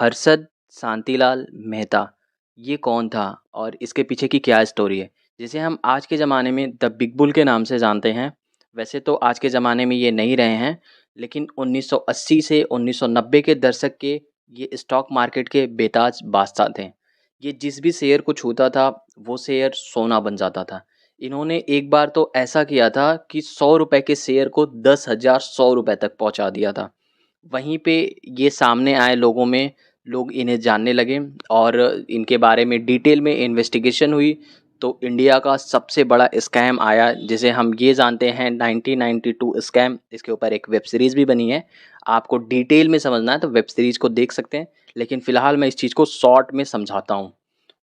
हर्षद शांतिलाल मेहता ये कौन था और इसके पीछे की क्या स्टोरी है जिसे हम आज के ज़माने में द बिग बुल के नाम से जानते हैं। वैसे तो आज के ज़माने में ये नहीं रहे हैं, लेकिन 1980 से 1990 के दशक के ये स्टॉक मार्केट के बेताज बादशाह थे। ये जिस भी शेयर को छूता था वो शेयर सोना बन जाता था। इन्होंने एक बार तो ऐसा किया था कि 100 रुपए के शेयर को 10,100 रुपए तक पहुंचा दिया था। वहीं पे ये सामने आए लोगों में, लोग इन्हें जानने लगे और इनके बारे में डिटेल में इन्वेस्टिगेशन हुई। तो इंडिया का सबसे बड़ा स्कैम आया जिसे हम ये जानते हैं 1992 स्कैम। इसके ऊपर एक वेब सीरीज़ भी बनी है। आपको डिटेल में समझना है तो वेब सीरीज़ को देख सकते हैं, लेकिन फ़िलहाल मैं इस चीज़ को शॉर्ट में समझाता हूँ।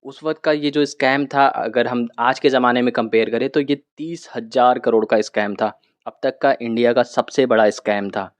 उस वक्त का ये जो स्कैम था, अगर हम आज के ज़माने में कंपेयर करें तो ये 30,000 करोड़ का स्कैम था। अब तक का इंडिया का सबसे बड़ा स्कैम था।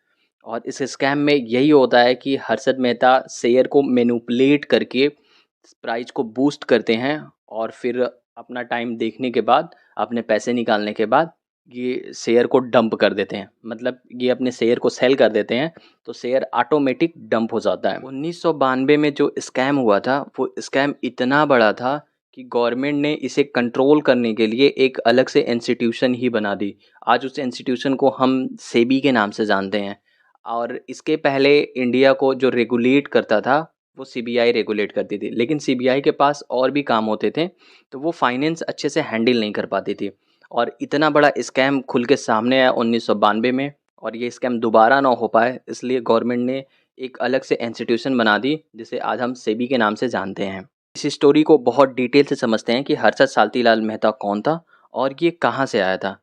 और इस स्कैम में यही होता है कि हर्षद मेहता शेयर को मैनिपुलेट करके प्राइस को बूस्ट करते हैं और फिर अपना टाइम देखने के बाद, अपने पैसे निकालने के बाद ये शेयर को डंप कर देते हैं। मतलब ये अपने शेयर को सेल कर देते हैं तो शेयर ऑटोमेटिक डंप हो जाता है। 1992 में जो स्कैम हुआ था वो स्कैम इतना बड़ा था कि गवर्नमेंट ने इसे कंट्रोल करने के लिए एक अलग से इंस्टीट्यूशन ही बना दी। आज उस इंस्टीट्यूशन को हम सेबी के नाम से जानते हैं। और इसके पहले इंडिया को जो रेगुलेट करता था वो सीबीआई रेगुलेट करती थी, लेकिन सीबीआई के पास और भी काम होते थे तो वो फाइनेंस अच्छे से हैंडल नहीं कर पाती थी। और इतना बड़ा स्कैम खुल के सामने आया 1992 में, और ये स्कैम दोबारा ना हो पाए इसलिए गवर्नमेंट ने एक अलग से इंस्टीट्यूशन बना दी जिसे आज हम सेबी के नाम से जानते हैं। इस स्टोरी को बहुत डिटेल से समझते हैं कि हर्षद शांतिलाल मेहता कौन था और ये कहाँ से आया था।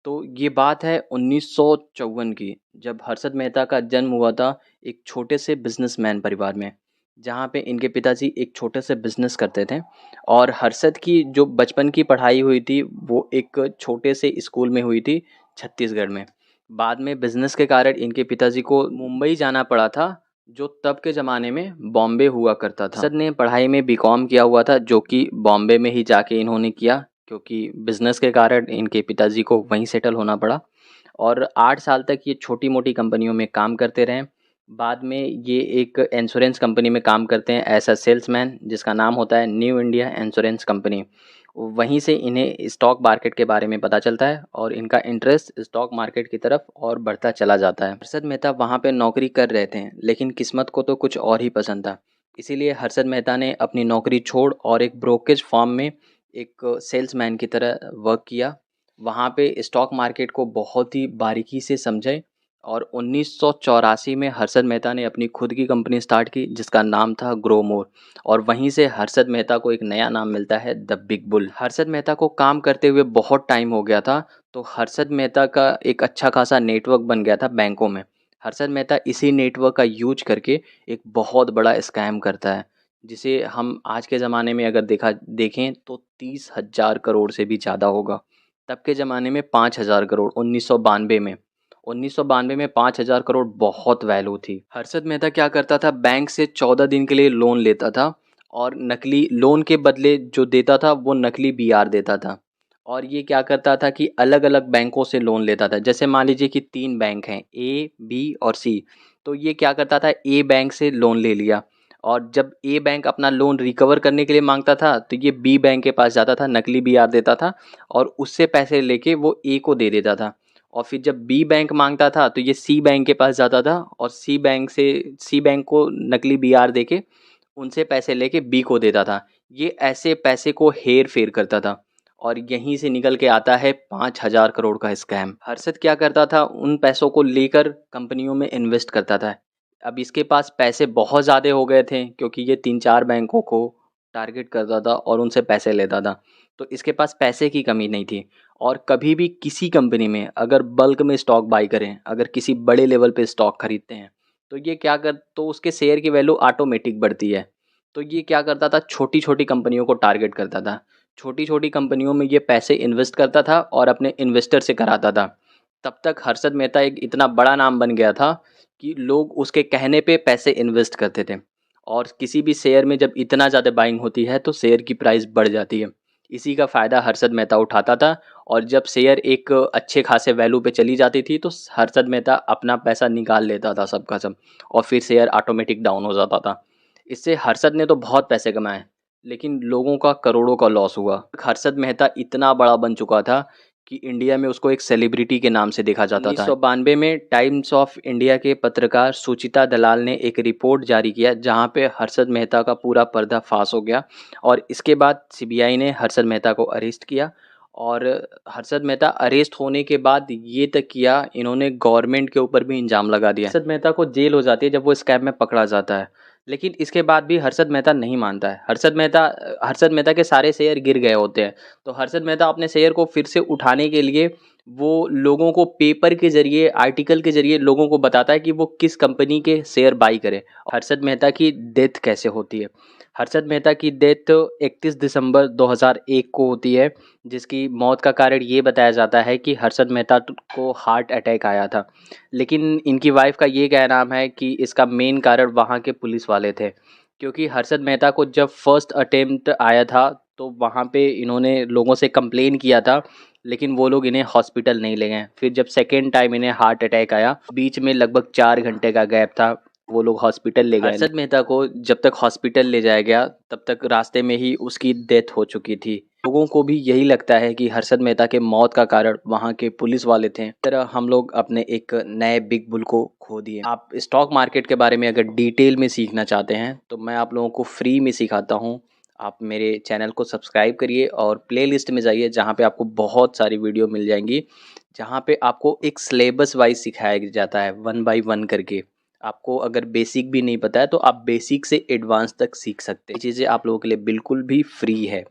तो ये बात है 1954 की, जब हर्षद मेहता का जन्म हुआ था एक छोटे से बिजनेसमैन परिवार में, जहाँ पे इनके पिताजी एक छोटे से बिजनेस करते थे। और हर्षद की जो बचपन की पढ़ाई हुई थी वो एक छोटे से स्कूल में हुई थी, छत्तीसगढ़ में। बाद में बिजनेस के कारण इनके पिताजी को मुंबई जाना पड़ा था, जो तब के ज़माने में बॉम्बे हुआ करता था। हर्षद ने पढ़ाई में बीकॉम किया हुआ था, जो कि बॉम्बे में ही जाके इन्होंने किया, क्योंकि बिज़नेस के कारण इनके पिताजी को वहीं सेटल होना पड़ा। और 8 साल तक ये छोटी-मोटी कंपनियों में काम करते रहे। बाद में ये एक इंश्योरेंस कंपनी में काम करते हैं एज़ अ सेल्समैन, जिसका नाम होता है न्यू इंडिया इंश्योरेंस कंपनी। वहीं से इन्हें स्टॉक मार्केट के बारे में पता चलता है और इनका इंटरेस्ट स्टॉक मार्केट की तरफ और बढ़ता चला जाता है। हर्षद मेहता वहाँ पे नौकरी कर रहे थे, लेकिन किस्मत को तो कुछ और ही पसंद था। इसीलिए हर्षद मेहता ने अपनी नौकरी छोड़ और एक ब्रोकेज फर्म में एक सेल्समैन की तरह वर्क किया। वहाँ पे स्टॉक मार्केट को बहुत ही बारीकी से समझे और 1984 में हर्षद मेहता ने अपनी खुद की कंपनी स्टार्ट की जिसका नाम था ग्रो मोर। और वहीं से हर्षद मेहता को एक नया नाम मिलता है the big bull. Harshad Mehta को काम करते हुए बहुत टाइम हो गया था, तो हर्षद मेहता का एक अच्छा खासा नेटवर्क बन गया था बैंकों में। हर्षद मेहता इसी नेटवर्क का यूज करके एक बहुत बड़ा स्कैम करता है, जिसे हम आज के ज़माने में अगर देखें तो 30,000 करोड़ से भी ज़्यादा होगा। तब के ज़माने में 5,000 करोड़, 1992 में 5,000 करोड़ बहुत वैल्यू थी। हर्षद मेहता क्या करता था, बैंक से 14 दिन के लिए लोन लेता था और नकली लोन के बदले जो देता था वो नकली बीआर देता था। और ये क्या करता था कि अलग अलग बैंकों से लोन लेता था। जैसे मान लीजिए कि 3 बैंक हैं, ए बी और सी। तो ये क्या करता था, ए बैंक से लोन ले लिया और जब ए बैंक अपना लोन रिकवर करने के लिए मांगता था तो ये बी बैंक के पास जाता था, नकली बीआर देता था और उससे पैसे लेके वो ए को दे देता था। और फिर जब बी बैंक मांगता था तो ये सी बैंक के पास जाता था और सी बैंक को नकली बीआर देके उनसे पैसे लेके बी को देता था। ये ऐसे पैसे को हेर फेर करता था और यहीं से निकल के आता है 5,000 करोड़ का स्कैम। हर्षद क्या करता था, उन पैसों को लेकर कंपनियों में इन्वेस्ट करता था। अब इसके पास पैसे बहुत ज़्यादा हो गए थे क्योंकि ये 3-4 बैंकों को टारगेट करता था और उनसे पैसे लेता था। तो इसके पास पैसे की कमी नहीं थी। और कभी भी किसी कंपनी में अगर बल्क में स्टॉक बाई करें, अगर किसी बड़े लेवल पे स्टॉक खरीदते हैं तो ये क्या कर तो उसके शेयर की वैल्यू ऑटोमेटिक बढ़ती है। तो ये क्या करता था, छोटी छोटी कंपनियों को टारगेट करता था। छोटी छोटी कंपनियों में ये पैसे इन्वेस्ट करता था और अपने इन्वेस्टर से कराता था। तब तक हर्षद मेहता एक इतना बड़ा नाम बन गया था कि लोग उसके कहने पे पैसे इन्वेस्ट करते थे। और किसी भी शेयर में जब इतना ज़्यादा बाइंग होती है तो शेयर की प्राइस बढ़ जाती है। इसी का फ़ायदा हर्षद मेहता उठाता था। और जब शेयर एक अच्छे खासे वैल्यू पे चली जाती थी तो हर्षद मेहता अपना पैसा निकाल लेता था सबका सब, और फिर शेयर ऑटोमेटिक डाउन हो जाता था। इससे हर्षद ने तो बहुत पैसे कमाए, लेकिन लोगों का करोड़ों का लॉस हुआ। हर्षद मेहता इतना बड़ा बन चुका था कि इंडिया में उसको एक सेलिब्रिटी के नाम से देखा जाता था। 1992 में टाइम्स ऑफ इंडिया के पत्रकार सुचिता दलाल ने एक रिपोर्ट जारी किया जहां पे हर्षद मेहता का पूरा पर्दाफाश हो गया और इसके बाद सीबीआई ने हर्षद मेहता को अरेस्ट किया। और हर्षद मेहता अरेस्ट होने के बाद ये तक किया, इन्होंने गवर्नमेंट के ऊपर भी इल्ज़ाम लगा दिया। हर्षद मेहता को जेल हो जाती है जब वो स्कैम में पकड़ा जाता है, लेकिन इसके बाद भी हर्षद मेहता नहीं मानता है। हर्षद मेहता के सारे शेयर गिर गए होते हैं, तो हर्षद मेहता अपने शेयर को फिर से उठाने के लिए वो लोगों को पेपर के ज़रिए, आर्टिकल के ज़रिए लोगों को बताता है कि वो किस कंपनी के शेयर बाई करें। हर्षद मेहता की डेथ कैसे होती है? हर्षद मेहता की डेथ 31 दिसंबर 2001 को होती है, जिसकी मौत का कारण ये बताया जाता है कि हर्षद मेहता को हार्ट अटैक आया था। लेकिन इनकी वाइफ का ये कहना है कि इसका मेन कारण वहाँ के पुलिस वाले थे, क्योंकि हर्षद मेहता को जब फर्स्ट अटेम्प्ट आया था तो वहाँ पे इन्होंने लोगों से कंप्लेन किया था, लेकिन वो लोग इन्हें हॉस्पिटल नहीं ले गए। फिर जब सेकेंड टाइम इन्हें हार्ट अटैक आया, बीच में लगभग 4 घंटे का गैप था, वो लोग हॉस्पिटल ले गए। हर्षद मेहता को जब तक हॉस्पिटल ले जाया गया तब तक रास्ते में ही उसकी डेथ हो चुकी थी। लोगों को भी यही लगता है कि हर्षद मेहता के मौत का कारण वहाँ के पुलिस वाले थे। इस तरह हम लोग अपने एक नए बिग बुल को खो दिए। आप स्टॉक मार्केट के बारे में अगर डिटेल में सीखना चाहते हैं तो मैं आप लोगों को फ्री में सिखाता हूँ। आप मेरे चैनल को सब्सक्राइब करिए और प्लेलिस्ट में जाइए जहाँ पे आपको बहुत सारी वीडियो मिल जाएंगी, जहाँ पे आपको एक सिलेबस वाइज सिखाया जाता है 1 बाय 1 करके। आपको अगर बेसिक भी नहीं पता है तो आप बेसिक से एडवांस तक सीख सकते हैं। ये चीज़ें आप लोगों के लिए बिल्कुल भी फ्री है।